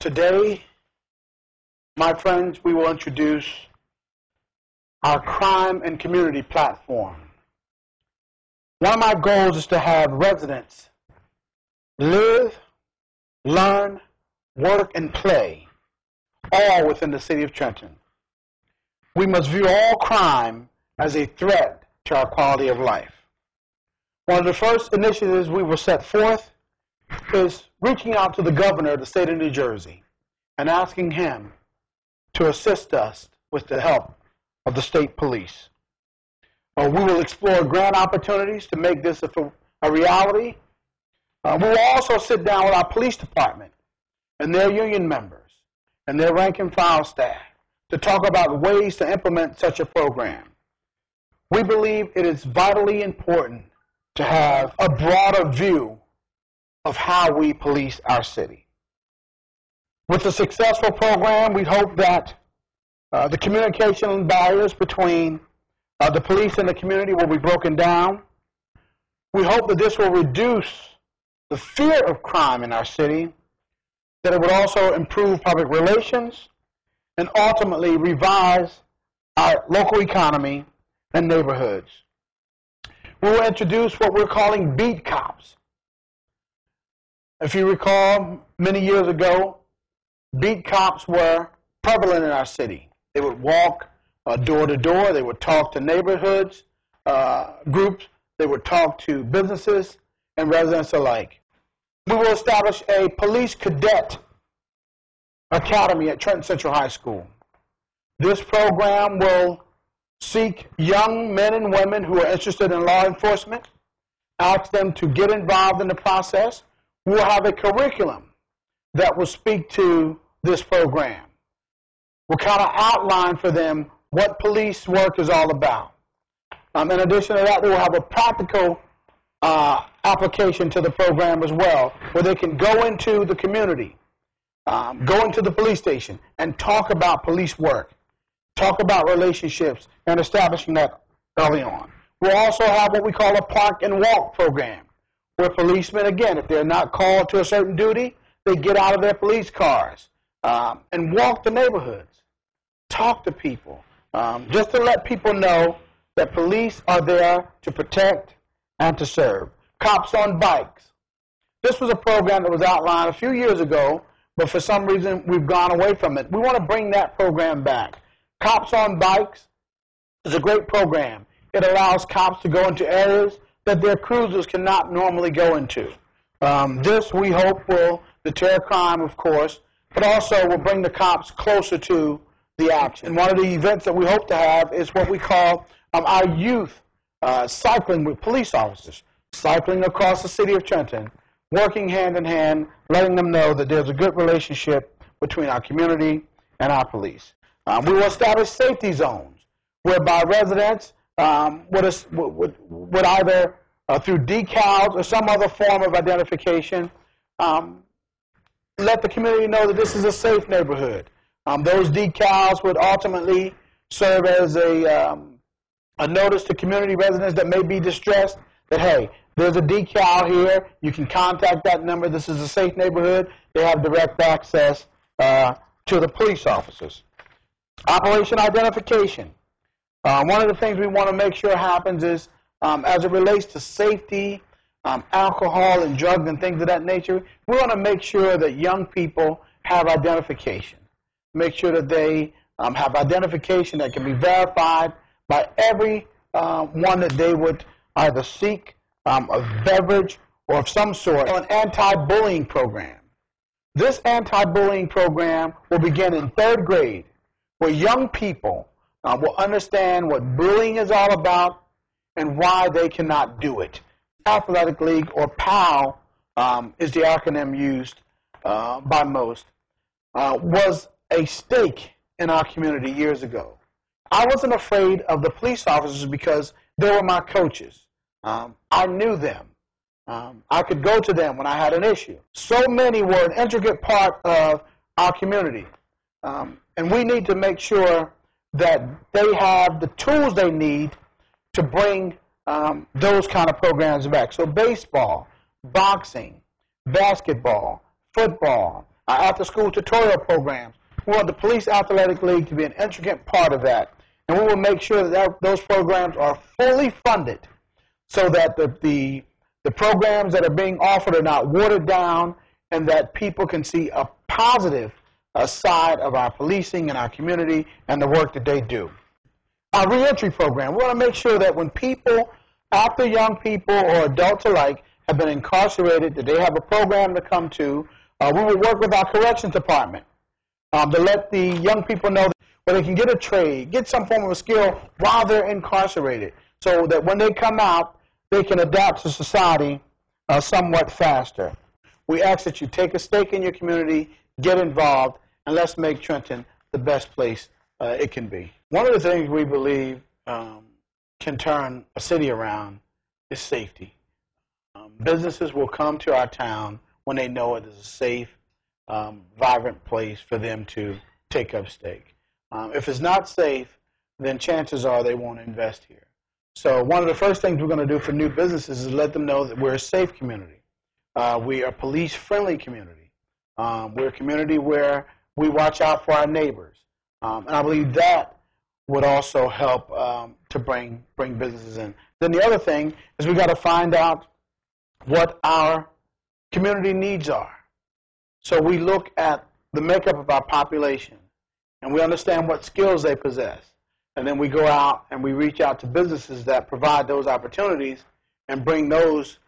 Today, my friends, we will introduce our crime and community platform. One of my goals is to have residents live, learn, work, and play, all within the city of Trenton. We must view all crime as a threat to our quality of life. One of the first initiatives we will set forth is reaching out to the governor of the state of New Jersey and asking him to assist us with the help of the state police. We will explore grant opportunities to make this a reality. We will also sit down with our police department and their union members and their rank and file staff to talk about ways to implement such a program. We believe it is vitally important to have a broader view of how we police our city. With a successful program, we hope that the communication barriers between the police and the community will be broken down. We hope that this will reduce the fear of crime in our city, that it would also improve public relations, and ultimately revise our local economy and neighborhoods. We will introduce what we're calling beat cops. If you recall, many years ago, beat cops were prevalent in our city. They would walk door to door. They would talk to neighborhoods, groups. They would talk to businesses and residents alike. We will establish a police cadet academy at Trenton Central High School. This program will seek young men and women who are interested in law enforcement, ask them to get involved in the process. We'll have a curriculum that will speak to this program. We'll kind of outline for them what police work is all about. In addition to that, we will have a practical application to the program as well, where they can go into the community, go into the police station, and talk about police work, talk about relationships, and establishing that early on. We'll also have what we call a park and walk program, where policemen, again, if they're not called to a certain duty, they get out of their police cars and walk the neighborhoods, talk to people, just to let people know that police are there to protect and to serve. Cops on Bikes. This was a program that was outlined a few years ago, but for some reason we've gone away from it. We want to bring that program back. Cops on Bikes is a great program. It allows cops to go into areas that their cruisers cannot normally go into. This, we hope, will deter crime, of course, but also will bring the cops closer to the action. And one of the events that we hope to have is what we call our youth cycling with police officers, cycling across the city of Trenton, working hand in hand, letting them know that there's a good relationship between our community and our police. We will establish safety zones whereby residents would either through decals or some other form of identification let the community know that this is a safe neighborhood. Those decals would ultimately serve as a notice to community residents that may be distressed that, hey, there's a decal here. You can contact that number. This is a safe neighborhood. They have direct access to the police officers. Operation identification. One of the things we want to make sure happens is, as it relates to safety, alcohol and drugs and things of that nature, we want to make sure that young people have identification. Make sure that they have identification that can be verified by every one that they would either seek a beverage or of some sort. An anti-bullying program. This anti-bullying program will begin in 3rd grade, where young people will understand what bullying is all about and why they cannot do it. Athletic League, or PAL, is the acronym used by most, was a stake in our community years ago. I wasn't afraid of the police officers because they were my coaches. I knew them. I could go to them when I had an issue. So many were an intricate part of our community. And we need to make sure that they have the tools they need to bring those kind of programs back. So baseball, boxing, basketball, football, our after-school tutorial programs. We want the Police Athletic League to be an intricate part of that. And we will make sure that those programs are fully funded so that the programs that are being offered are not watered down and that people can see a positive side of our policing and our community and the work that they do. Our reentry program, we want to make sure that when people, after young people or adults alike, have been incarcerated, that they have a program to come to. We will work with our corrections department to let the young people know where they can get a trade, get some form of a skill while they're incarcerated, so that when they come out, they can adapt to society somewhat faster. We ask that you take a stake in your community, get involved, and let's make Trenton the best place it can be. One of the things we believe can turn a city around is safety. Businesses will come to our town when they know it is a safe, vibrant place for them to take up stake. If it's not safe, then chances are they won't invest here. So one of the first things we're going to do for new businesses is let them know that we're a safe community. We are a police-friendly community. We're a community where we watch out for our neighbors. And I believe that would also help to bring businesses in. Then the other thing is we got to find out what our community needs are. So we look at the makeup of our population, and we understand what skills they possess. And then we go out and we reach out to businesses that provide those opportunities and bring those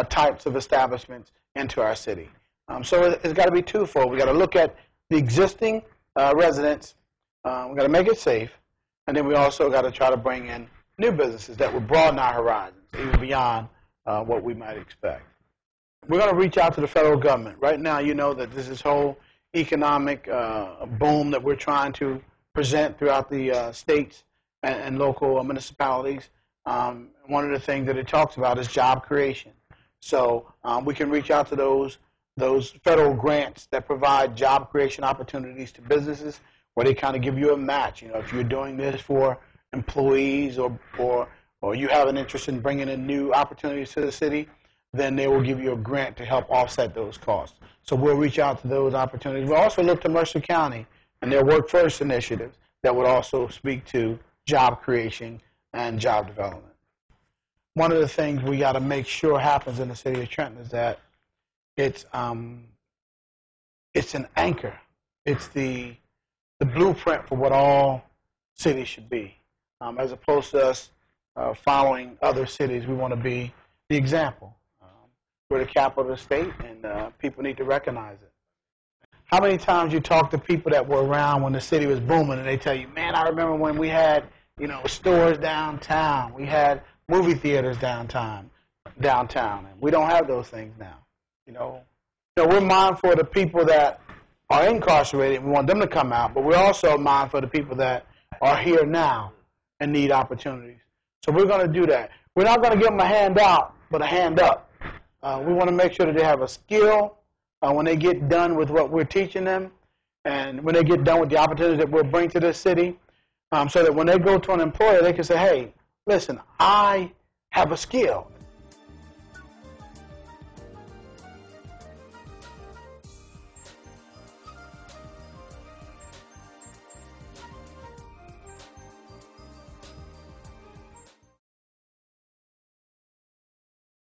types of establishments into our city. So it's got to be twofold. We got to look at the existing residents. We got to make it safe, and then we also got to try to bring in new businesses that will broaden our horizons, even beyond what we might expect. We're going to reach out to the federal government. Right now, you know that there's this whole economic boom that we're trying to present throughout the states and local municipalities. One of the things that it talks about is job creation. So we can reach out to those federal grants that provide job creation opportunities to businesses, where they kind of give you a match. You know, if you're doing this for employees or you have an interest in bringing in new opportunities to the city, then they will give you a grant to help offset those costs. So we'll reach out to those opportunities. We'll also look to Mercer County and their Work First initiatives that would also speak to job creation and job development. One of the things we got to make sure happens in the city of Trenton is that it's an anchor. It's the blueprint for what all cities should be. As opposed to us following other cities, we want to be the example. We're the capital of the state, and people need to recognize it. How many times you talk to people that were around when the city was booming, and they tell you, man, I remember when we had, stores downtown. We had movie theaters downtown, and we don't have those things now. We're mindful of the people that are incarcerated. We want them to come out, but we're also mindful of the people that are here now and need opportunities. So we're going to do that. We're not going to give them a hand out, but a hand up. We want to make sure that they have a skill when they get done with what we're teaching them, and when they get done with the opportunities that we'll bring to this city, so that when they go to an employer, they can say, hey, listen, I have a skill.